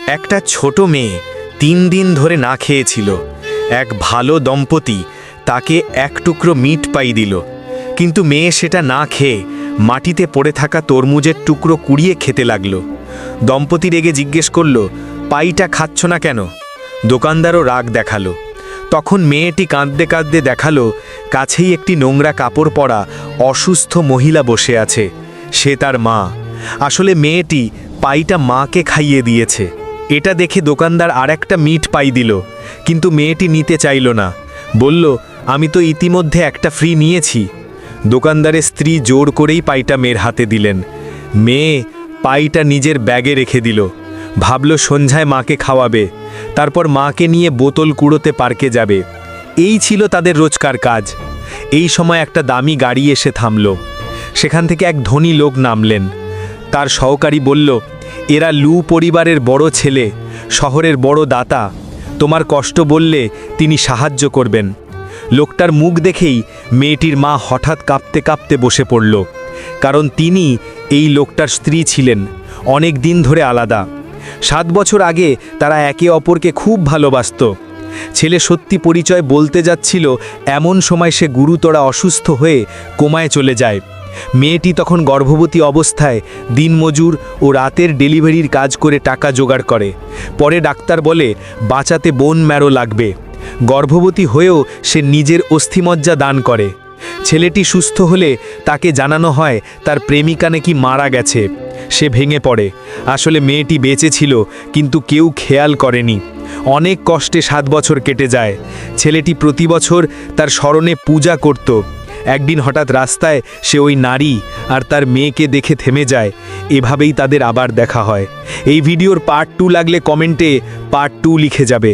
একটা ছোট মেয়ে 3 দিন ধরে না খেয়েছিল। এক ভালো দম্পতি তাকে এক টুকরো মিট পাই দিল, কিন্তু মেয়ে সেটা না খেয়ে মাটিতে পড়ে থাকা তরমুজের টুকরো কুড়িয়ে খেতে লাগলো। দম্পতি রেগে জিজ্ঞেস করলো, পাইটা খাচ্ছ না কেন? দোকানদারও রাগ দেখালো। তখন মেয়েটি কাঁদতে কাঁদতে দেখালো কাছেই একটি নোংরা কাপড় পরা অসুস্থ মহিলা বসে আছে। সে তার মা। আসলে মেয়েটি পাইটা মাকে খাইয়ে দিয়েছে। এটা দেখে দোকানদার আরেকটা মিট পাই দিল, কিন্তু মেয়েটি নিতে চাইল না। বলল, আমি তো ইতিমধ্যে একটা ফ্রি নিয়েছি। দোকানদারের স্ত্রী জোর করেই পাইটা মেয়ের হাতে দিলেন। মেয়ে পাইটা নিজের ব্যাগে রেখে দিল। ভাবল সন্ধ্যায় মাকে খাওয়াবে, তারপর মাকে নিয়ে বোতল কুড়োতে পার্কে যাবে। এই ছিল তাদের রোজকার কাজ। এই সময় একটা দামি গাড়ি এসে থামল। সেখান থেকে এক ধনী লোক নামলেন। তার সহকারী বলল, এরা লু পরিবারের বড় ছেলে, শহরের বড় দাতা। তোমার কষ্ট বললে তিনি সাহায্য করবেন। লোকটার মুখ দেখেই মেয়েটির মা হঠাৎ কাঁপতে কাঁপতে বসে পড়ল, কারণ তিনি এই লোকটার স্ত্রী ছিলেন, অনেক দিন ধরে আলাদা। 7 বছর আগে তারা একে অপরকে খুব ভালোবাসত। ছেলে সত্যি পরিচয় বলতে যাচ্ছিল, এমন সময় সে গুরুতর অসুস্থ হয়ে কোমায় চলে যায়। মেয়েটি তখন গর্ভবতী অবস্থায় দিনমজুর ও রাতের ডেলিভারির কাজ করে টাকা জোগাড় করে। পরে ডাক্তার বলে বাঁচাতে বোন ম্যারো লাগবে। গর্ভবতী হয়েও সে নিজের অস্থিমজ্জা দান করে। ছেলেটি সুস্থ হলে তাকে জানানো হয় তার প্রেমিকা নাকি মারা গেছে। সে ভেঙে পড়ে। আসলে মেয়েটি বেঁচে ছিল, কিন্তু কেউ খেয়াল করেনি। অনেক কষ্টে 7 বছর কেটে যায়। ছেলেটি প্রতি বছর তার স্মরণে পূজা করত। একদিন হঠাৎ রাস্তায় সে ওই নারী আর তার মেয়েকে দেখে থেমে যায়। এভাবেই তাদের আবার দেখা হয়। এই ভিডিওর পার্ট 2 লাগলে কমেন্টে পার্ট 2 লিখে যাবে।